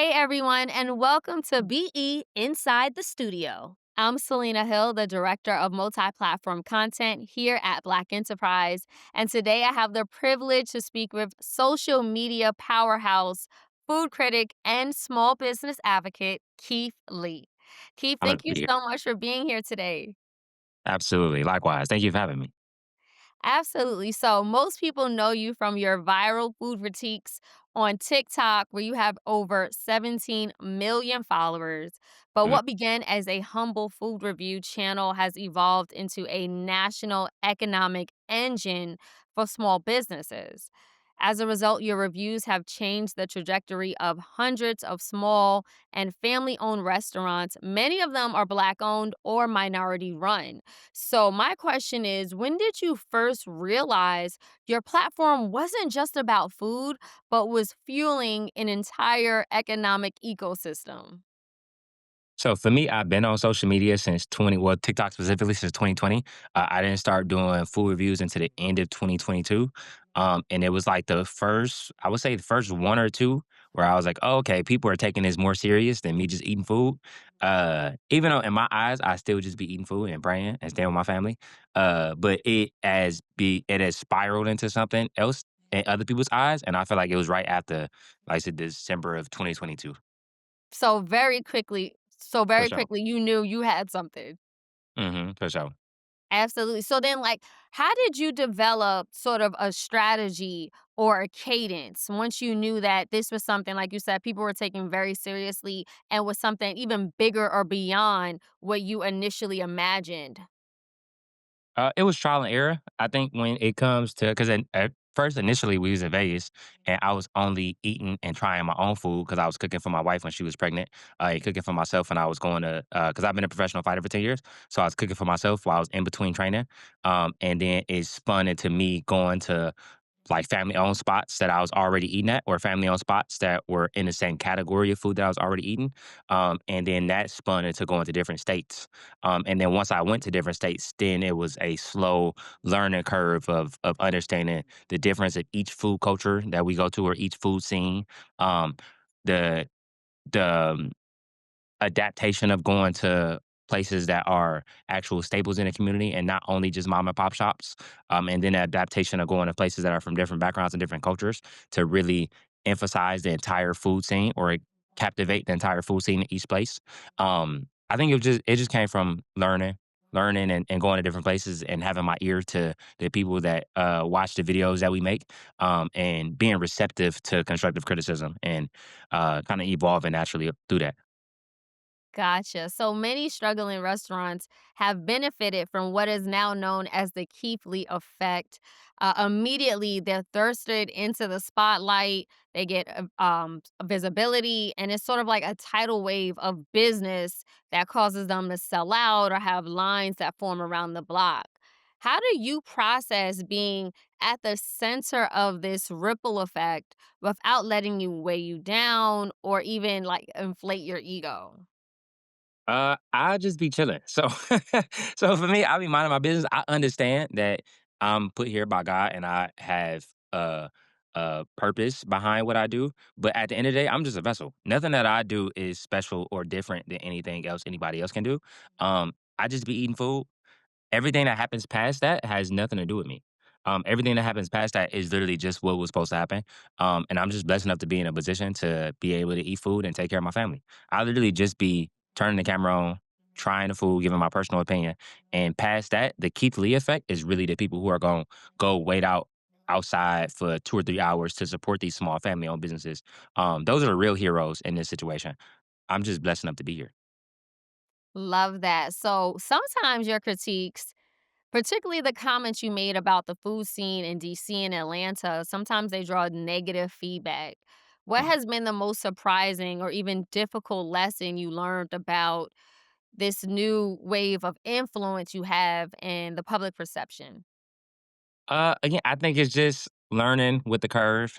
Hey everyone, and welcome to BE Inside the Studio. I'm Selena Hill, the Director of Multi Platform Content here at Black Enterprise. And today I have the privilege to speak with social media powerhouse, food critic, and small business advocate, Keith Lee. Keith, I'm thank a you yeah, so much for being here today. absolutely. Likewise. Thank you for having me. Absolutely. So, most people know you from your viral food critiques on TikTok, where you have over 17 million followers. But Mm. what began as a humble food review channel has evolved into a national economic engine for small businesses. As a result, your reviews have changed the trajectory of hundreds of small and family owned restaurants. Many of them are Black owned or minority run. So, my question is, when did you first realize your platform wasn't just about food, but was fueling an entire economic ecosystem? So for me, I've been on social media since TikTok specifically since 2020. I didn't start doing food reviews until the end of 2022. And it was like I would say the first one or two where I was like, oh, okay, people are taking this more serious than me just eating food. Even though in my eyes, I still just be eating food and praying and staying with my family. But it has spiraled into something else in other people's eyes. And I feel like it was right after, like I said, December of 2022. So For very sure. quickly, you knew you had something. For sure. Absolutely. So then, like, how did you develop sort of a strategy or a cadence once you knew that this was something, like you said, people were taking very seriously and was something even bigger or beyond what you initially imagined? It was trial and error. I think when it comes to because at first initially we was in Vegas and I was only eating and trying my own food because I was cooking for my wife when she was pregnant, and cooking for myself when I was going to because I've been a professional fighter for 10 years, so I was cooking for myself while I was in between training, and then it spun into me going to like family owned spots that I was already eating at, or family owned spots that were in the same category of food that I was already eating. And then that spun into going to different states. And then once I went to different states, then it was a slow learning curve of understanding the difference of each food culture that we go to or each food scene. Um, the the adaptation of going to places that are actual staples in the community and not only just mom and pop shops. And then the adaptation of going to places that are from different backgrounds and different cultures to really emphasize the entire food scene or captivate the entire food scene in each place. I think it just came from learning and going to different places and having my ear to the people that watch the videos that we make, and being receptive to constructive criticism and kind of evolving naturally through that. Gotcha. So many struggling restaurants have benefited from what is now known as the Keithley effect. Immediately, they're thirsted into the spotlight. They get visibility, and it's sort of like a tidal wave of business that causes them to sell out or have lines that form around the block. How do you process being at the center of this ripple effect without letting you weigh you down or even like inflate your ego? I'll just be chilling. So, so for me, I'll be minding my business. I understand that I'm put here by God, and I have a purpose behind what I do. But at the end of the day, I'm just a vessel. Nothing that I do is special or different than anything else anybody else can do. I just be eating food. Everything that happens past that has nothing to do with me. Everything that happens past that is literally just what was supposed to happen. And I'm just blessed enough to be in a position to be able to eat food and take care of my family. I literally just be turning the camera on, trying the food, giving my personal opinion. And past that, the Keith Lee effect is really the people who are going to go wait out outside for 2 or 3 hours to support these small family owned businesses. Those are the real heroes in this situation. I'm just blessed enough to be here. Love that. So sometimes your critiques, particularly the comments you made about the food scene in DC and Atlanta, sometimes they draw negative feedback. What Mm. has been the most surprising or even difficult lesson you learned about this new wave of influence you have in the public perception? Again, I think it's just learning with the curve.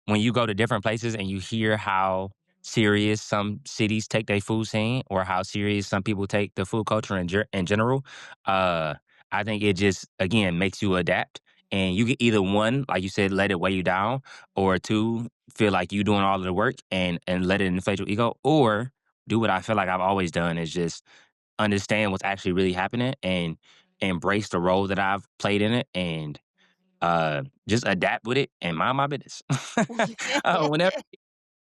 When you go to different places and you hear how serious some cities take their food scene or how serious some people take the food culture in general, uh, I think it just again makes you adapt And you can either one, like you said, let it weigh you down, or two, feel like you doing all of the work and let it inflate your ego, or do what I feel like I've always done is just understand what's actually really happening and embrace the role that I've played in it and just adapt with it and mind my business. Whenever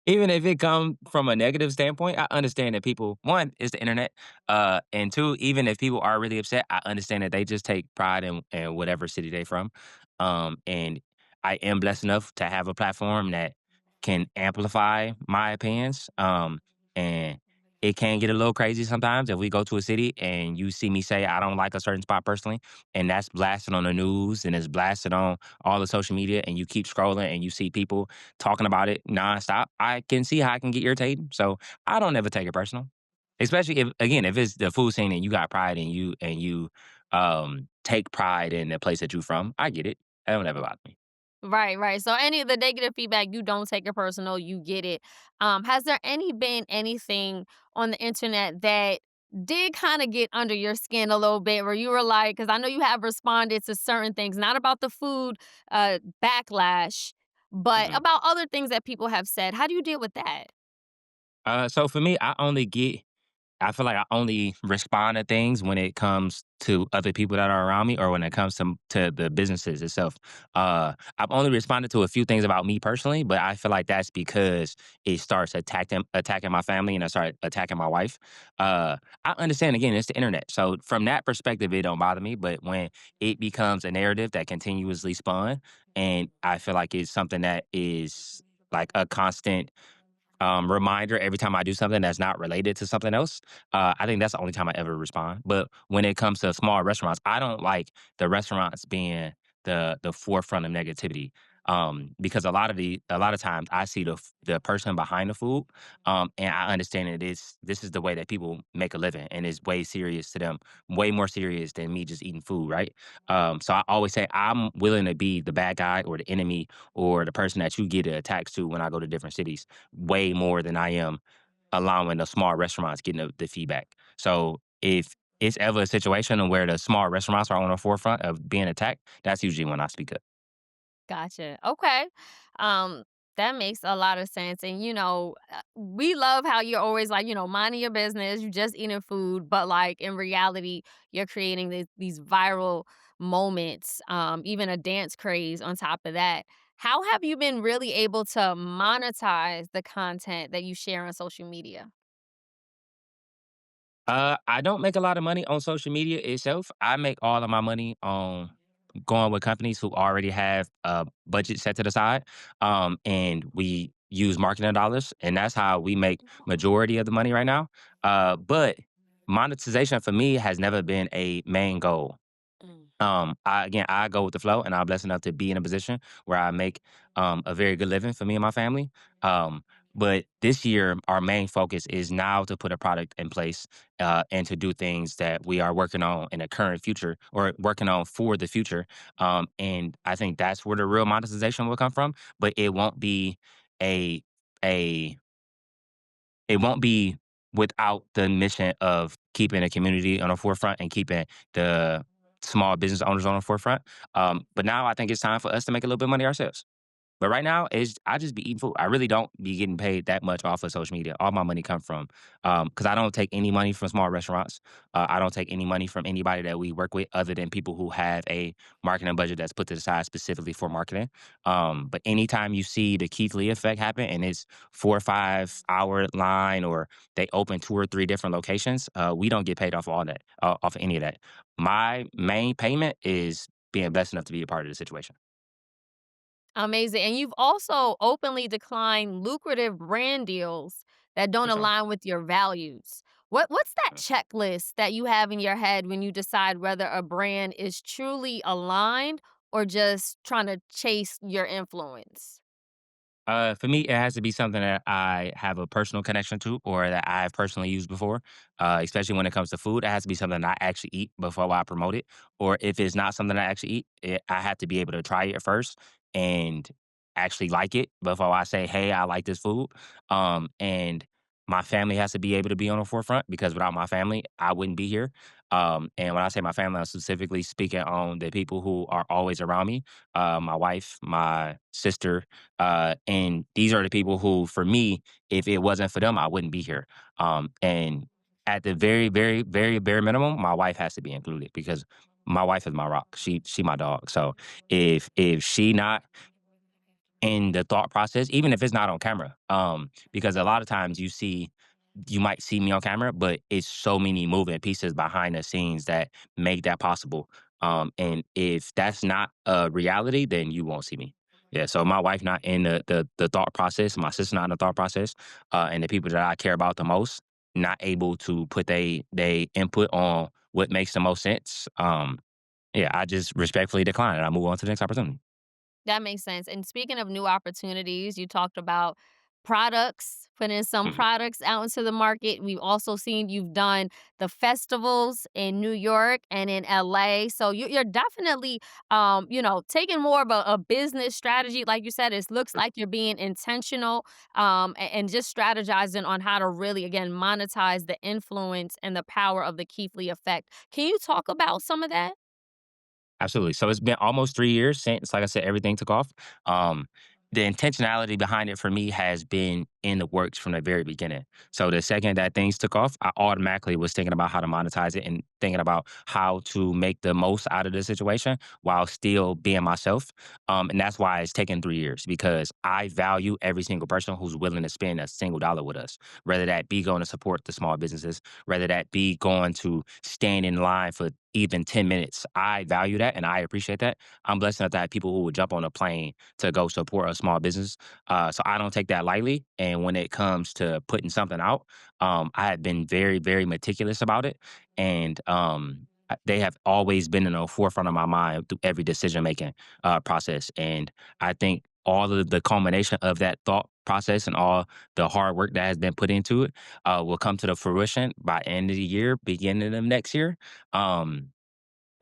even if it come from a negative standpoint, I understand that people one, is the internet, and two, even if people are really upset, I understand that they just take pride in whatever city they from. And I am blessed enough to have a platform that can amplify my opinions. And it can get a little crazy sometimes if we go to a city and you see me say I don't like a certain spot personally, and that's blasted on the news and it's blasted on all the social media, and you keep scrolling and you see people talking about it nonstop, I can see how I can get irritated. So I don't ever take it personal. Especially if again, if it's the food scene and you got pride in you and you take pride in the place that you from, I get it. That don't ever bother me. Right, right. So any of the negative feedback, you don't take it personal, you get it. Has there been anything on the internet that did kind of get under your skin a little bit where you were like, because I know you have responded to certain things, not about the food backlash, but Mhm. about other things that people have said. How do you deal with that? So for me, I feel like I only respond to things when it comes to other people that are around me or when it comes to the businesses itself. I've only responded to a few things about me personally, but I feel like that's because it starts attacking my family and I start attacking my wife. I understand again, it's the internet. So from that perspective, it don't bother me. But when it becomes a narrative that continuously spun, and I feel like it's something that is like a constant reminder every time I do something that's not related to something else. I think that's the only time I ever respond. But when it comes to small restaurants, I don't like the restaurants being the forefront of negativity. Because a lot of times I see the person behind the food, and I understand that this is the way that people make a living, and it's way serious to them, way more serious than me just eating food, right? So I always say I'm willing to be the bad guy or the enemy or the person that you get attacks to when I go to different cities way more than I am allowing the small restaurants getting the feedback. So if it's ever a situation where the small restaurants are on the forefront of being attacked, that's usually when I speak up. Gotcha. Okay. Um, that makes a lot of sense. And we love how you're always like, minding your business, you're just eating food, but like in reality, you're creating these viral moments, even a dance craze on top of that. How have you been really able to monetize the content that you share on social media? I don't make a lot of money on social media itself. I make all of my money on going with companies who already have a budget set to the side, and we use marketing dollars, and that's how we make majority of the money right now. But monetization for me has never been a main goal. Mm. I go with the flow, and I'm blessed enough to be in a position where I make a very good living for me and my family. But this year, our main focus is now to put a product in place and to do things that we are working on in the current future or working on for the future. And I think that's where the real monetization will come from. But a a it won't be without the mission of keeping a community on the forefront and keeping the small business owners on the forefront. But now I think it's time for us to make a little bit of money ourselves. But right now, I just be eating food. I really don't be getting paid that much off of social media. All my money come from because I don't take any money from small restaurants. I don't take any money from anybody that we work with, other than people who have a marketing budget that's put to the side specifically for marketing. But anytime you see the Keith Lee effect happen, and it's 4 or 5 hour line, or they open 2 or 3 different locations, we don't get paid off all that, off of any of that. My main payment is being blessed enough to be a part of the situation. Amazing. And you've also openly declined lucrative brand deals that don't For sure. align with your values. What's that checklist that you have in your head when you decide whether a brand is truly aligned or just trying to chase your influence? For me, it has to be something that I have a personal connection to or that I've personally used before, especially when it comes to food. It has to be something that I actually eat before I promote it. Or if it's not something I actually eat, I have to be able to try it first and actually like it before I say, hey, I like this food. And my family has to be able to be on the forefront because without my family, I wouldn't be here. And when I say my family, I'm specifically speaking on the people who are always around me, my wife, my sister, and these are the people who, for me, if it wasn't for them, I wouldn't be here. And at the very, very, very bare minimum, my wife has to be included because my wife is my rock. She my dog. So if she not in the thought process, even if it's not on camera. Because a lot of times you might see me on camera, but it's so many moving pieces behind the scenes that make that possible. And if that's not a reality, then you won't see me. Yeah. So my wife not in the thought process, my sister not in the thought process, and the people that I care about the most not able to put they input on what makes the most sense. Yeah, I just respectfully decline and I move on to the next opportunity. That makes sense. And speaking of new opportunities, you talked about products, putting some Mhm. products out into the market. We've also seen you've done the festivals in New York and in LA. So you're definitely, taking more of a business strategy. Like you said, it looks like you're being intentional and just strategizing on how to really, again, monetize the influence and the power of the Keithley effect. Can you talk about some of that? Absolutely. So it's been almost 3 years since, like I said, everything took off. Um, the intentionality behind it for me has been in the works from the very beginning. So the second that things took off, I automatically was thinking about how to monetize it and thinking about how to make the most out of the situation while still being myself. And that's why it's taken 3 years because I value every single person who's willing to spend a single dollar with us, whether that be going to support the small businesses, whether that be going to stand in line for even 10 minutes. I value that and I appreciate that. I'm blessed enough to have people who would jump on a plane to go support a small business. So I don't take that lightly. And when it comes to putting something out, I have been very, very meticulous about it. And they have always been in the forefront of my mind through every decision making process. And I think all of the culmination of that thought process and all the hard work that has been put into it will come to the fruition by end of the year, beginning of next year. Um,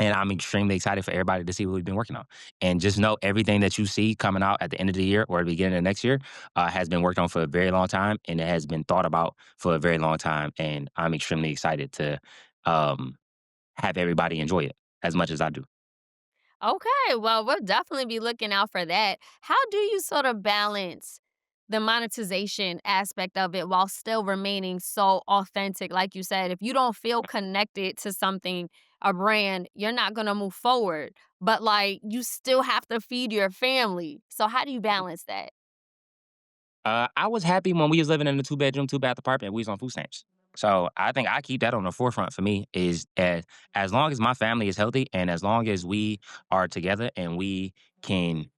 and I'm extremely excited for everybody to see what we've been working on. And just know everything that you see coming out at the end of the year or the beginning of next year has been worked on for a very long time and it has been thought about for a very long time. And I'm extremely excited to um, have everybody enjoy it as much as I do. Okay, well, we'll definitely be looking out for that. How do you sort of balance the monetization aspect of it while still remaining so authentic? Like you said, if you don't feel connected to something, a brand, you're not going to move forward. But like you still have to feed your family. So how do you balance that? I was happy when we was living in a two-bedroom, two-bath apartment. We was on food stamps. So I think I keep that on the forefront for me is as long as my family is healthy and as long as we are together and we can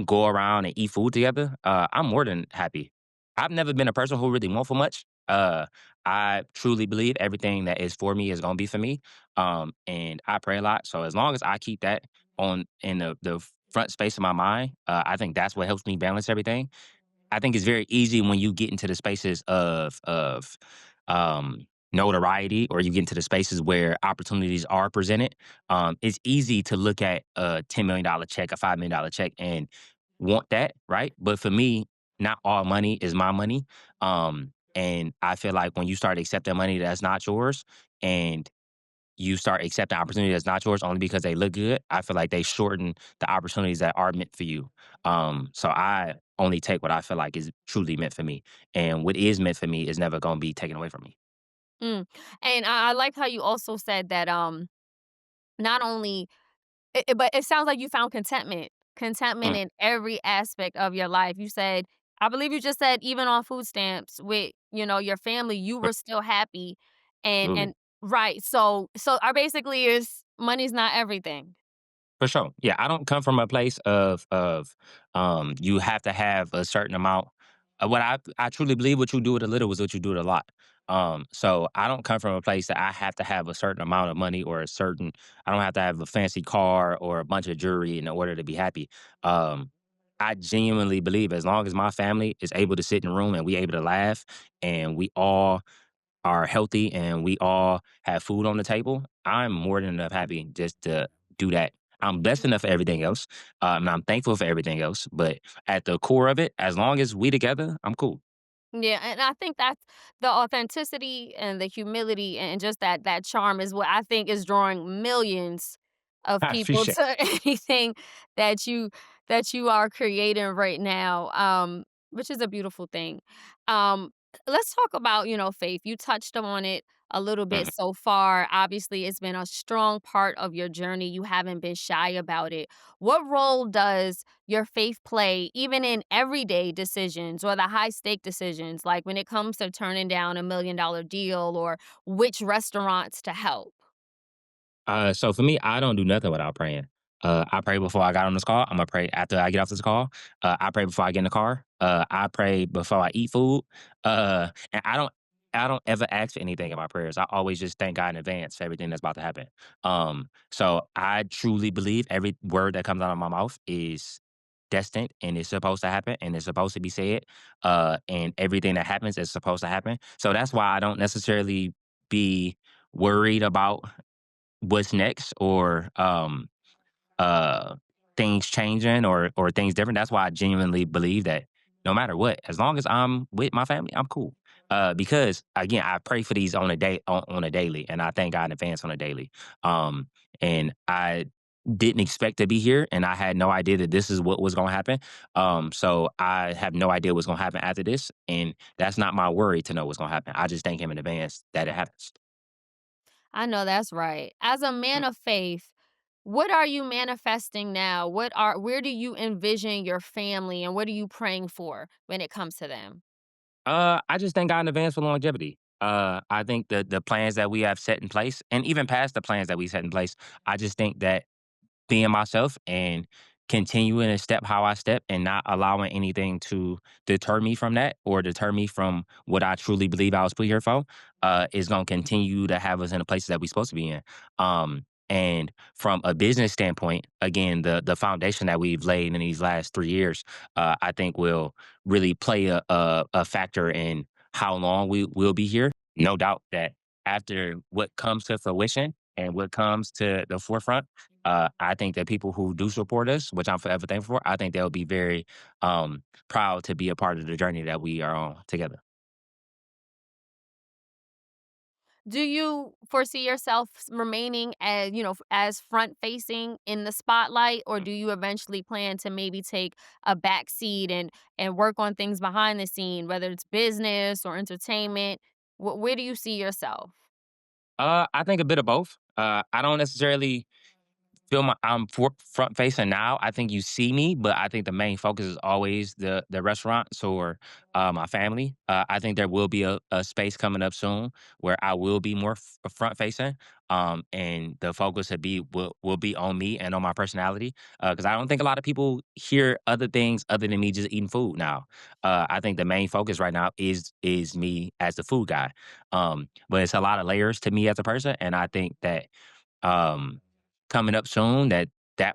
go around and eat food together, I'm more than happy. I've never been a person who really want for much. I truly believe everything that is for me is gonna be for me. And I pray a lot. So as long as I keep that on in the front space of my mind, I think that's what helps me balance everything. I think it's very easy when you get into the spaces of notoriety or you get into the spaces where opportunities are presented. It's easy to look at a $10 million check, a $5 million check, and want that, right? But for me, not all money is my money. And I feel like when you start accepting money that's not yours, and you start accepting opportunity that's not yours only because they look good, I feel like they shorten the opportunities that are meant for you. So I only take what I feel like is truly meant for me. And what is meant for me is never gonna be taken away from me. Mm. And I like how you also said that not only but it sounds like you found contentment Mm, in every aspect of your life. You said I believe you just said even on food stamps with, your family, you mm, were still happy and absolutely. right. So our basically is money's not everything. For sure. Yeah, I don't come from a place of you have to have a certain amount. What I truly believe what you do with a little is what you do with a lot. So I don't come from a place that I have to have a certain amount of money or a certain I don't have to have a fancy car or a bunch of jewelry in order to be happy. Um I genuinely believe as long as my family is able to sit in a room and we able to laugh and we all are healthy and we all have food on the table, I'm more than enough happy just to do that. I'm blessed enough for everything else, and I'm thankful for everything else. But at the core of it, as long as we together, I'm cool. Yeah, and I think that's the authenticity and the humility and just that charm is what I think is drawing millions of I people appreciate. to anything that you are creating right now, which is a beautiful thing. Um, let's talk about, faith. You touched on it a little bit Mhm. so far. Obviously, it's been a strong part of your journey. You haven't been shy about it. What role does your faith play even in everyday decisions or the high stake decisions, like when it comes to turning down $1 million deal or which restaurants to help? So for me, I don't do nothing without praying. I pray before I got on this call. I'm gonna pray after I get off this call. I pray before I get in the car. I pray before I eat food. And I don't ever ask for anything in my prayers. I always just thank God in advance for everything that's about to happen. So I truly believe every word that comes out of my mouth is destined and it's supposed to happen and it's supposed to be said. And everything that happens is supposed to happen. So that's why I don't necessarily be worried about what's next or uh things changing or things different. That's why I genuinely believe that no matter what, as long as I'm with my family, I'm cool. Because again, I pray for these on a daily, and I thank God in advance on a daily. Um, and I didn't expect to be here, and I had no idea that this is what was going to happen. So I have no idea what's going to happen after this, and that's not my worry to know what's going to happen. I just thank Him in advance that it happens. I know that's right. As a man of faith, what are you manifesting now? Where do you envision your family and what are you praying for when it comes to them? I just thank God in advance for longevity. I think the plans that we have set in place, and even past the plans that we set in place, I just think that being myself and continuing to step how I step and not allowing anything to deter me from that or deter me from what I truly believe I was put here for, is going to continue to have us in the places that we're supposed to be in. And from a business standpoint, again, the foundation that we've laid in these last 3 years, I think will really play a factor in how long we will be here. No doubt that after what comes to fruition and what comes to the forefront, I think that people who do support us, which I'm forever thankful for, I think they'll be very proud to be a part of the journey that we are on together. Do you foresee yourself remaining as, as front facing in the spotlight, or do you eventually plan to maybe take a back seat and work on things behind the scene, whether it's business or entertainment? Where do you see yourself? I think a bit of both. I don't necessarily feel I'm front facing now. I think you see me, but I think the main focus is always the restaurants or my family. I think there will be a space coming up soon where I will be more front facing, and the focus will be on me and on my personality. Because I don't think a lot of people hear other things other than me just eating food now. I think the main focus right now is me as the food guy. But it's a lot of layers to me as a person, and I think that um, coming up soon that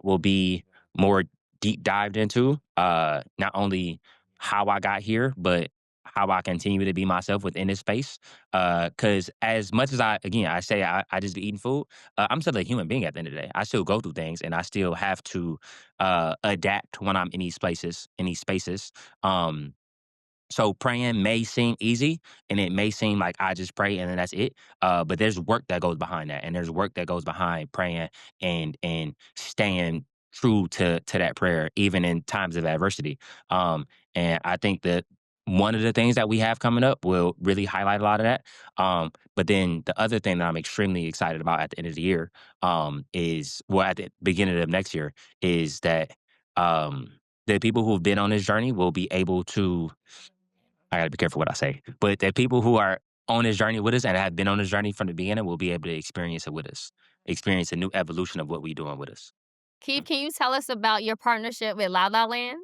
will be more deep dived into, not only how I got here, but how I continue to be myself within this space. Because as much as I say I just be eating food, I'm still a human being at the end of the day. I still go through things, and I still have to adapt when I'm in these places, in these spaces. Um, so praying may seem easy and it may seem like I just pray and then that's it. But there's work that goes behind that. And there's work that goes behind praying and staying true to that prayer, even in times of adversity. And I think that one of the things that we have coming up will really highlight a lot of that. But then the other thing that I'm extremely excited about at the end of the year, is well, at the beginning of next year, is that um, the people who've been on this journey will be able to I gotta be careful what I say. But the people who are on this journey with us and have been on this journey from the beginning will be able to experience it with us, experience a new evolution of what we're doing with us. Keith, can you tell us about your partnership with La La Land?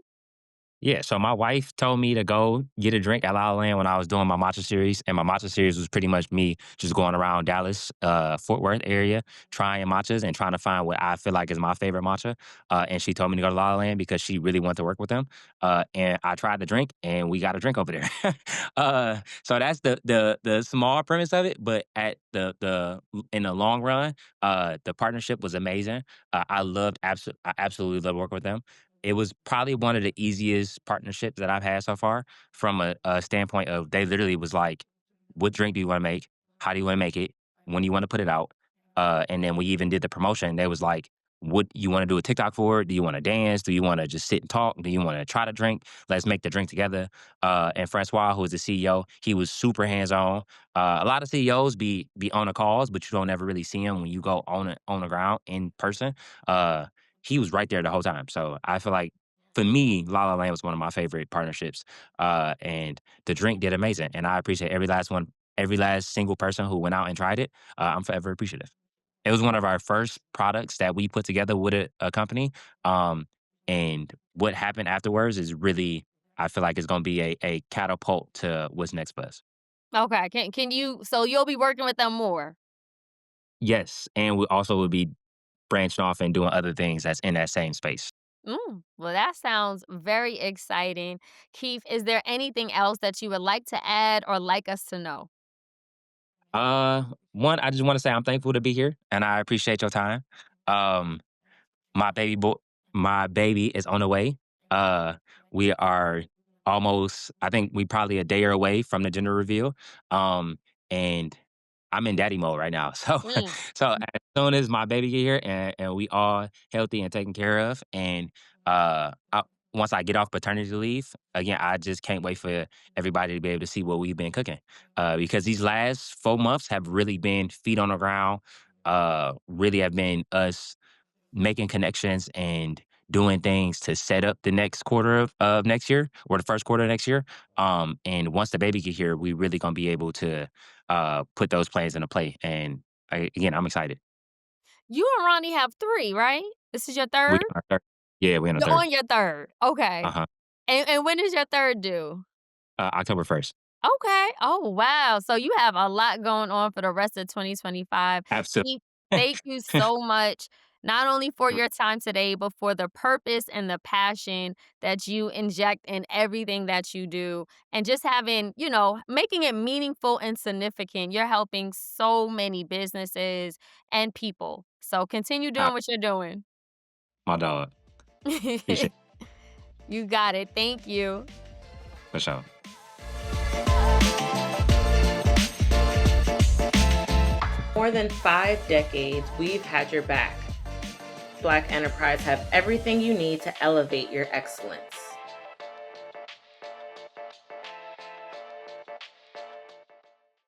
Yeah, so my wife told me to go get a drink at La La Land when I was doing my matcha series, and my matcha series was pretty much me just going around Dallas, Fort Worth area, trying matchas and trying to find what I feel like is my favorite matcha. And she told me to go to La La Land because she really wanted to work with them. And I tried the drink, and we got a drink over there. So that's the small premise of it, but at the in the long run, the partnership was amazing. I absolutely love working with them it was probably one of the easiest partnerships that I've had so far from a standpoint of they literally was like, "What drink do you want to make? How do you want to make it? When do you want to put it out?" And then we even did the promotion. They was like, "What you want to do a TikTok for it? Do you want to dance? Do you want to just sit and talk? Do you want to try to drink? Let's make the drink together." And Francois, who is the CEO, he was super hands on. A lot of CEOs be on the calls, but you don't ever really see him when you go on the ground in person. Uh, he was right there the whole time. So I feel like for me, La La Land was one of my favorite partnerships. And the drink did amazing, and I appreciate every last one, every last single person who went out and tried it. I'm forever appreciative. It was one of our first products that we put together with a company. Um, and what happened afterwards is really, I feel like it's going to be a catapult to what's next for us. Okay, can you so you'll be working with them more? Yes, and we also will be branching off and doing other things that's in that same space. Well, that sounds very exciting. Keith, is there anything else that you would like to add or like us to know? Uh, One, I just want to say I'm thankful to be here, and I appreciate your time. Um, My baby boy my baby is on the way. Uh, we are almost, I think we probably a day away from the gender reveal. And I'm in daddy mode right now. So Mm. so as soon as my baby get here and we all healthy and taken care of, and once I get off paternity leave, again, I just can't wait for everybody to be able to see what we've been cooking. Because these last 4 months have really been feet on the ground, really have been us making connections and doing things to set up the next quarter of next year or the first quarter of next year. And once the baby get here, we really gonna be able to put those plans into play. And again, I'm excited. You and Ronnie have 3, right? This is your We 3rd? on our third. Yeah, we on the You're third. on your 3rd. Okay. Uh-huh. And when is your 3rd due? October 1st. Okay. Oh, wow. So you have a lot going on for the rest of 2025. Absolutely. Keith, thank you so much, not only for your time today, but for the purpose and the passion that you inject in everything that you do. And just having, making it meaningful and significant. You're helping so many businesses and people. So continue Uh, doing what you're doing. my dog. Appreciate it. You got it. Thank you. For sure. More than 5 decades, we've had your back. Black Enterprise have everything you need to elevate your excellence.